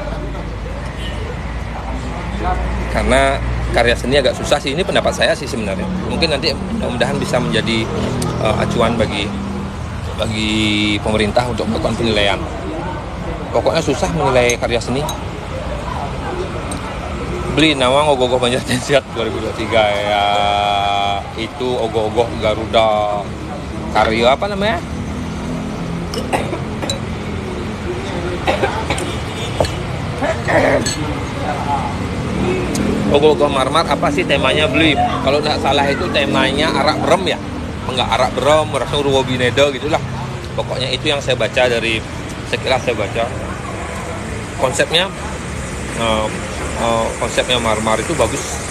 Karena karya seni agak susah sih. Ini pendapat saya sih sebenarnya. Mungkin nanti mudah-mudahan bisa menjadi acuan bagi pemerintah untuk melakukan penilaian. Pokoknya susah menilai karya seni. Beli Nawang Ogoh-ogoh Banjar Tensiat 2023 ya, itu ogoh-ogoh Garuda karya apa namanya? Ogoh-ogoh Marmar apa sih temanya Beli? Kalau nggak salah itu temanya arak berem ya? Enggak, arak berem, rasa Ruwo Binedo gitulah. Pokoknya itu yang saya baca dari sekilas saya baca. Konsepnya Marmar itu bagus.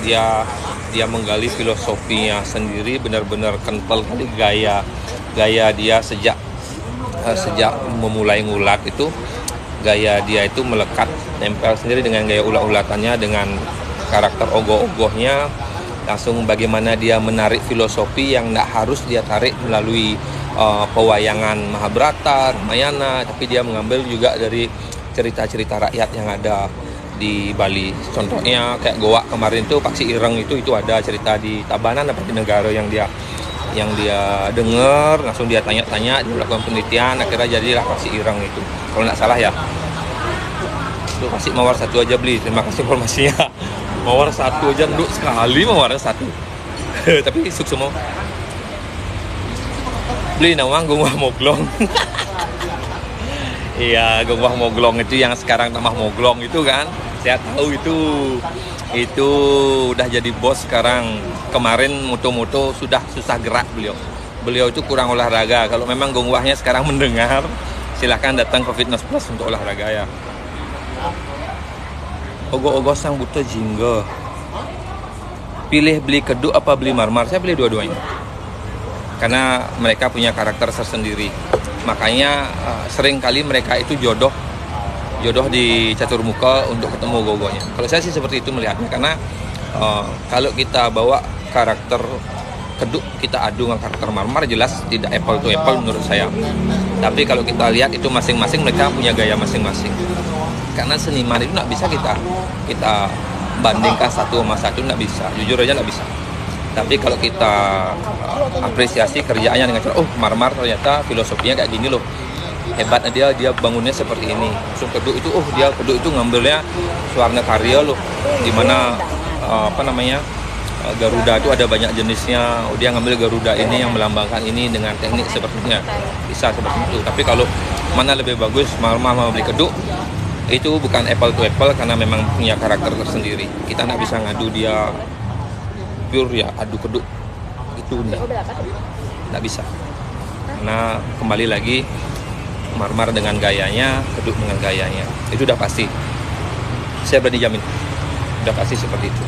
Dia menggali filosofinya sendiri, benar-benar kental kali gaya dia sejak memulai ngulat itu. Gaya dia itu melekat, nempel sendiri dengan gaya ulat-ulatannya, dengan karakter ogoh-ogohnya, langsung bagaimana dia menarik filosofi yang tidak harus dia tarik melalui pewayangan Mahabharata, Ramayana, tapi dia mengambil juga dari cerita-cerita rakyat yang ada di Bali. Contohnya kayak Goa kemarin tuh Paksi Ireng itu ada cerita di Tabanan apa di negara yang dia dengar, langsung dia tanya-tanya, dia melakukan penelitian, akhirnya jadilah Paksi Ireng itu. Kalau nggak salah ya. Itu kasih mawar satu aja Beli. Terima kasih informasinya. Mawar satu aja nduk sekali mawarnya satu. Tapi sukses semua. Beli Nawang Gonggwah Moglong. Iya, Gonggwah Moglong itu yang sekarang tambah Moglong itu kan. Saya tahu itu udah jadi bos sekarang. Kemarin moto-moto sudah susah gerak beliau itu kurang olahraga. Kalau memang Gonggwahnya sekarang mendengar, silahkan datang ke Fitness Plus untuk olahraga ya. Ogoh-ogoh sang buta jingga. Pilih beli keduk apa beli marmar? Saya pilih dua-duanya. Karena mereka punya karakter tersendiri. Makanya sering kali mereka itu jodoh di catur muka untuk ketemu ogoh-ogohnya. Kalau saya sih seperti itu melihatnya, karena kalau kita bawa karakter keduk kita adu dengan karakter marmar, jelas tidak apple to apple menurut saya. Tapi kalau kita lihat itu masing-masing mereka punya gaya masing-masing. Karena seniman itu nggak bisa kita bandingkan satu sama satu, nggak bisa. Jujur aja nggak bisa. Tapi kalau kita apresiasi kerjaannya dengan cara, marmar ternyata filosofinya kayak gini loh. Hebatnya dia bangunnya seperti ini. Langsung keduk itu, keduk itu ngambilnya Swarna Karya loh. Dimana Garuda itu ada banyak jenisnya. Dia ngambil Garuda ini yang melambangkan ini dengan teknik sepertinya. Bisa seperti itu. Tapi kalau mana lebih bagus, marmar mau beli keduk, itu bukan apple to apple karena memang punya karakter tersendiri. Kita nggak bisa ngadu dia pure ya, adu keduk itu nggak bisa. Karena kembali lagi marmar dengan gayanya, keduk dengan gayanya, itu udah pasti. Saya berani jamin, udah pasti seperti itu.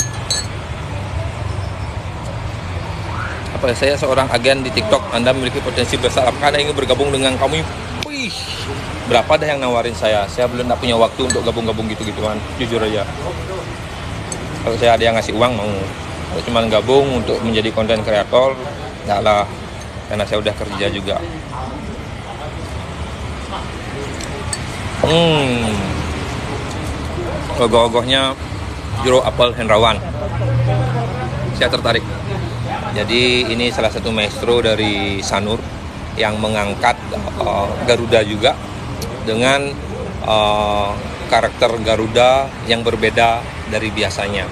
Apa saya seorang agen di TikTok, Anda memiliki potensi besar. Apakah Anda ingin bergabung dengan kami? Wih, berapa dah yang nawarin saya? Saya belum punya waktu untuk gabung-gabung gitu-gituan, jujur aja. Kalau saya ada yang ngasih uang mau. Kalau cuma gabung untuk menjadi konten kreator, enggak lah, karena saya udah kerja juga. Ogoh-ogohnya Jero Apel Hendrawan. Saya tertarik. Jadi ini salah satu maestro dari Sanur yang mengangkat Garuda juga dengan karakter Garuda yang berbeda dari biasanya.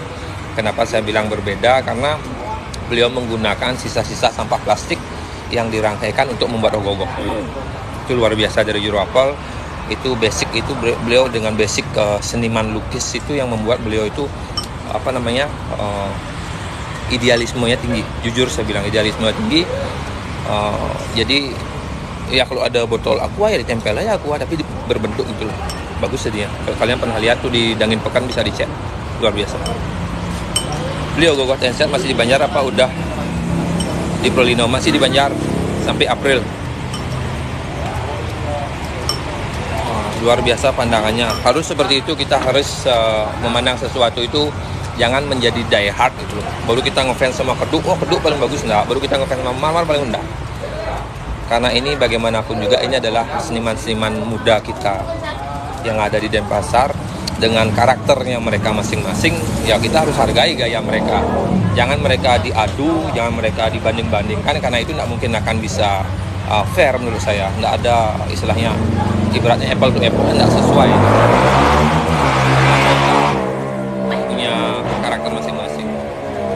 Kenapa saya bilang berbeda? Karena beliau menggunakan sisa-sisa sampah plastik yang dirangkaikan untuk membuat ogoh-ogoh. Itu luar biasa dari Jero Apel. Itu basic, itu beliau dengan basic seniman lukis itu yang membuat beliau itu idealismenya tinggi. Jujur saya bilang idealismenya tinggi. Jadi ya kalau ada botol aqua ya ditempel aja aqua, tapi berbentuk gitu loh. Bagus jadinya. Kalau kalian pernah lihat tuh di Dangin Pekan bisa dicek. Luar biasa. Beliau ogoh-ogoh Tensiat masih di Banjar apa udah di Prolino? Masih di Banjar sampai April. Luar biasa pandangannya. Harus seperti itu, kita harus memandang sesuatu itu jangan menjadi die hard gitu loh. Baru kita ngefans sama keduk, keduk paling bagus enggak. Baru kita ngefans sama marmar paling enggak. Karena ini bagaimanapun juga ini adalah seniman-seniman muda kita yang ada di Denpasar, dengan karakternya mereka masing-masing, ya kita harus hargai gaya mereka. Jangan mereka diadu, jangan mereka dibanding-bandingkan, karena itu tidak mungkin akan bisa fair menurut saya. Tidak ada istilahnya, ibaratnya apple to apple, tidak sesuai. Punya karakter masing-masing.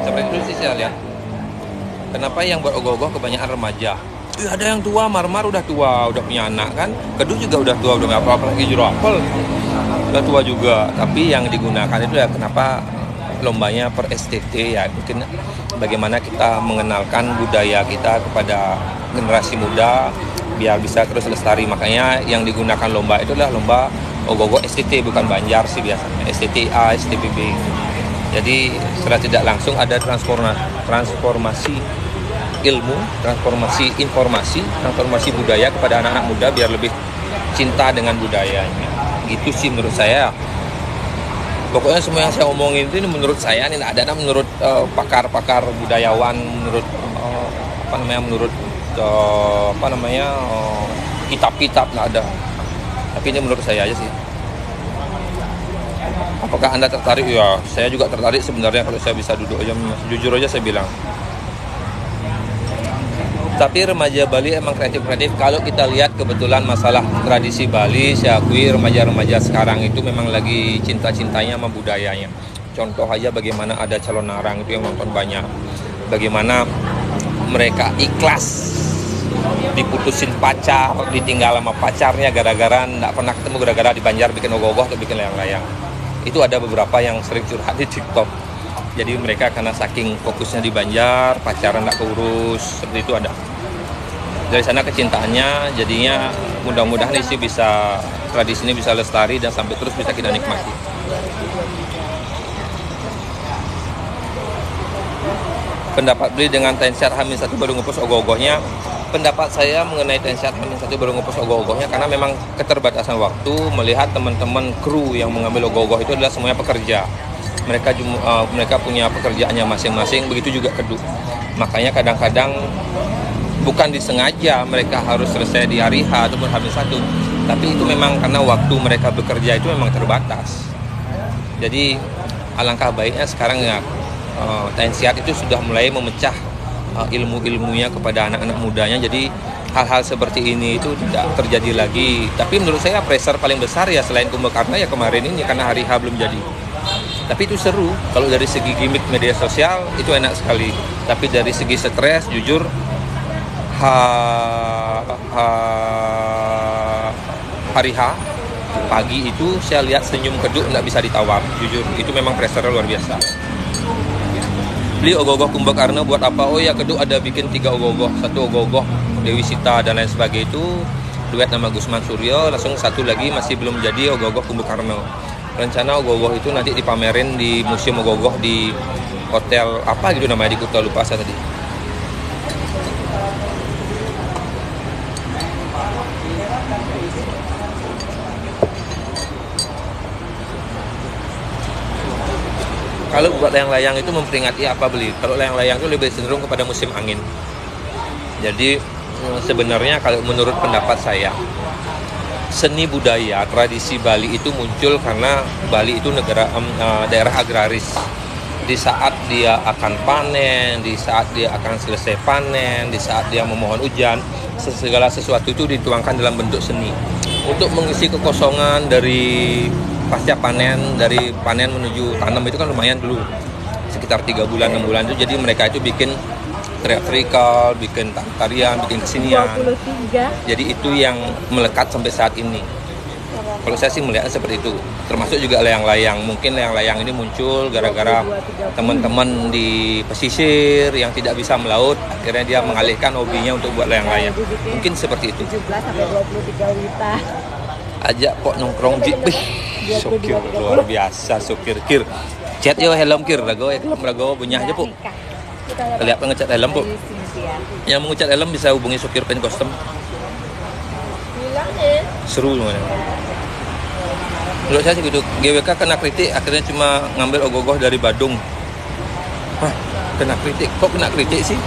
Seperti itu sih saya lihat. Kenapa yang berogoh-ogoh kebanyakan remaja? Ada yang tua, Marmar udah tua, udah punya anak kan. Kedu juga udah tua, udah nggak apa-apa lagi. Jeropel udah tua juga. Tapi yang digunakan itu ya kenapa lombanya per STT ya. Mungkin bagaimana kita mengenalkan budaya kita kepada generasi muda biar bisa terus lestari. Makanya yang digunakan lomba itu adalah lomba ogoh-ogoh STT, bukan Banjar sih biasanya. STT A, STT B. Jadi secara tidak langsung ada transformasi ilmu, transformasi informasi, transformasi budaya kepada anak-anak muda biar lebih cinta dengan budayanya. Gitu sih menurut saya. Pokoknya semua yang saya omongin itu menurut saya ini tidak ada menurut pakar-pakar budayawan, menurut menurut kitab-kitab nggak ada. Tapi ini menurut saya aja sih. Apakah Anda tertarik? Ya, saya juga tertarik sebenarnya kalau saya bisa duduk aja, jujur aja saya bilang. Tapi remaja Bali emang kreatif-kreatif. Kalau kita lihat kebetulan masalah tradisi Bali, saya akui remaja-remaja sekarang itu memang lagi cinta-cintanya sama budayanya. Contoh aja bagaimana ada calon narang itu yang nonton banyak. Bagaimana mereka ikhlas diputusin pacar, ditinggal sama pacarnya gara-gara nggak pernah ketemu, gara-gara di Banjar bikin ogoh-ogoh atau bikin layang-layang. Itu ada beberapa yang sering curhat di TikTok. Jadi mereka karena saking fokusnya di Banjar, pacaran nggak keurus, seperti itu ada. Dari sana kecintaannya, jadinya mudah-mudahan ini sih bisa, tradisi ini bisa lestari dan sampai terus bisa kita nikmati. Pendapat beli dengan Tensyat H-1 baru ngepus ogoh-ogohnya. Pendapat saya mengenai Tensyat H-1 baru ngepus ogoh-ogohnya karena memang keterbatasan waktu melihat teman-teman kru yang mengambil ogoh-ogoh itu adalah semuanya pekerja. Mereka punya pekerjaannya masing-masing, begitu juga Kedu. Makanya kadang-kadang bukan disengaja mereka harus selesai di hari H ataupun H-1, tapi itu memang karena waktu mereka bekerja itu memang terbatas. Jadi alangkah baiknya sekarang ya Tensyat itu sudah mulai memecah ilmu-ilmunya kepada anak-anak mudanya, jadi hal-hal seperti ini itu tidak terjadi lagi. Tapi menurut saya pressure paling besar ya selain Kumbakarna ya kemarin ini karena hari H belum jadi. Tapi itu seru, kalau dari segi gimmick media sosial itu enak sekali. Tapi dari segi stres, jujur hari H pagi itu saya lihat senyum Kedu nggak bisa ditawar, jujur itu memang pressure luar biasa. Beli ogoh-ogoh Kumbakarna buat apa? Oh ya, Kedu ada bikin 3 ogoh-ogoh, 1 ogoh-ogoh Dewi Sita dan lain sebagainya itu duet nama Gusman Suryo, langsung 1 lagi masih belum jadi ogoh-ogoh Kumbakarna. Rencana ogoh-ogoh itu nanti dipamerin di museum ogoh-ogoh di hotel apa gitu namanya di Kuta, lupa saya tadi. Kalau buat layang-layang itu memperingati apa beli? Kalau layang-layang itu lebih cenderung kepada musim angin. Jadi sebenarnya kalau menurut pendapat saya, seni budaya tradisi Bali itu muncul karena Bali itu daerah agraris. Di saat dia akan panen, di saat dia akan selesai panen, di saat dia memohon hujan, segala sesuatu itu dituangkan dalam bentuk seni. Untuk mengisi kekosongan dari pasca panen, dari panen menuju tanam itu kan lumayan dulu, sekitar 3 bulan 6 bulan itu. Jadi mereka itu bikin teatrikal, bikin tarian, bikin kesenian. 23. Jadi itu yang melekat sampai saat ini. Kalau saya sih melihatnya seperti itu. Termasuk juga layang-layang. Mungkin layang-layang ini muncul gara-gara teman-teman di pesisir yang tidak bisa melaut, akhirnya dia mengalihkan hobinya untuk buat layang-layang. Mungkin seperti itu. 17 sampai 23 wita. Ajak kok nongkrong di sopir luar biasa, sopir kir. Chat yo helm kir, rago punya aja, Bu. Lihat pengecat helm, Bu. Yang mengecat helm bisa hubungi sopir pen custom. Seru semuanya. Menurut saya sih gitu. GWK kena kritik, akhirnya cuma ngambil ogoh-ogoh dari Badung. Hah, kena kritik. Kok kena kritik sih?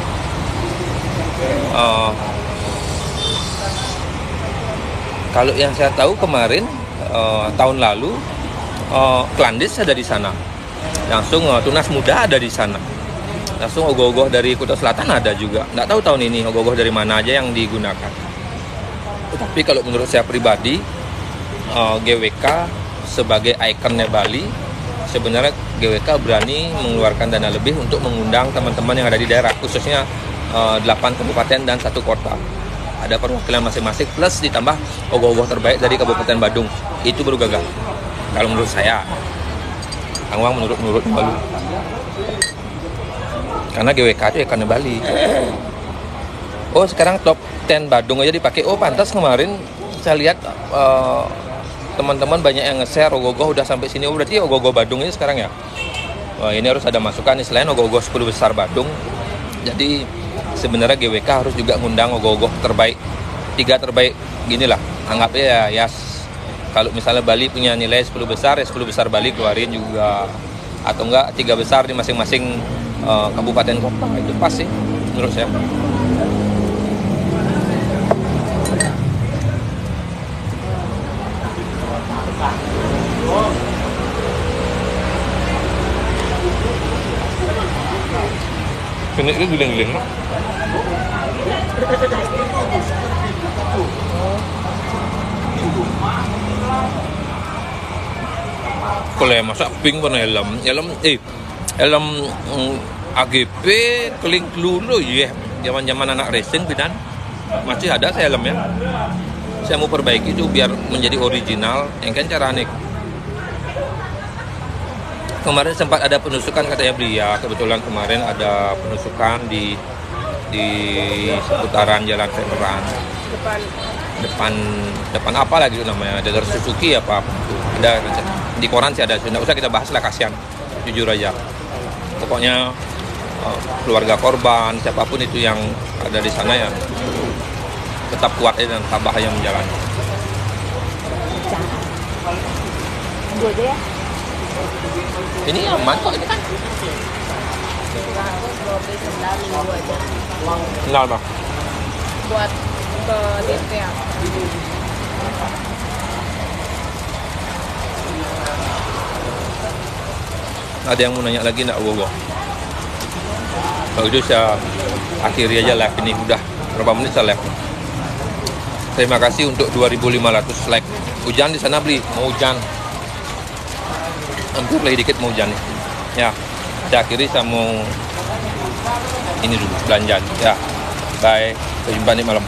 Kalau yang saya tahu kemarin tahun lalu Klandis ada di sana, langsung tunas muda ada di sana, langsung ogoh-ogoh dari Kuta Selatan ada juga. Nggak tahu tahun ini ogoh-ogoh dari mana aja yang digunakan. Tapi kalau menurut saya pribadi, GWK sebagai ikonnya Bali, sebenarnya GWK berani mengeluarkan dana lebih untuk mengundang teman-teman yang ada di daerah, khususnya 8 kabupaten dan 1 kota. Ada perwakilan masing-masing plus ditambah ogoh-ogoh terbaik dari Kabupaten Badung. Itu baru gagah. Kalau menurut saya, Kang Wang menurut Bali. Karena GWK itu ikonnya Bali. Oh, sekarang top 10 Badung aja dipakai. Oh, pantas kemarin saya lihat teman-teman banyak yang nge-share ogoh-ogoh udah sampai sini. Oh, berarti ogoh-ogoh Badung ini sekarang ya. Wah, ini harus ada masukan nih selain ogoh-ogoh 10 besar Badung. Jadi sebenarnya GWK harus juga ngundang ogoh-ogoh terbaik. 3 terbaik ginilah. Anggapnya ya kalau misalnya Bali punya nilai 10 besar, ya 10 besar Bali keluarin juga. Atau enggak 3 besar di masing-masing kabupaten kota. Itu pas sih menurut saya. Ini giling-giling. Kalau masak pink pun helm AGP keling dulu ya, zaman-zaman anak racing bidan masih ada saya helmnya. Saya mau perbaiki itu biar menjadi original. Yang kan cara nih. Kemarin sempat ada penusukan katanya beli ya, kebetulan kemarin ada penusukan di seputaran Jalan Veteran. Depan apa lagi itu namanya, dealer Suzuki apa itu. Ada di koran sih ada, nggak usah kita bahas lah, kasihan jujur aja. Pokoknya keluarga korban siapapun itu yang ada di sana ya tetap kuat dan tabah yang menjalani. Tunggu aja ya. Ini aman kok ini kan. Enggak bang. Buat ke DP ya. Ada yang mau nanya lagi nggak, Wogo? Kalau itu saya akhiri aja live ini, udah berapa menit saya live. Terima kasih untuk 2.500 like. Hujan di sana beli, mau hujan. Hampir lagi dikit mau hujan nih. Ya, saya akhiri, saya mau ini dulu belanja. Ya, bye. Sampai jumpa nih malam.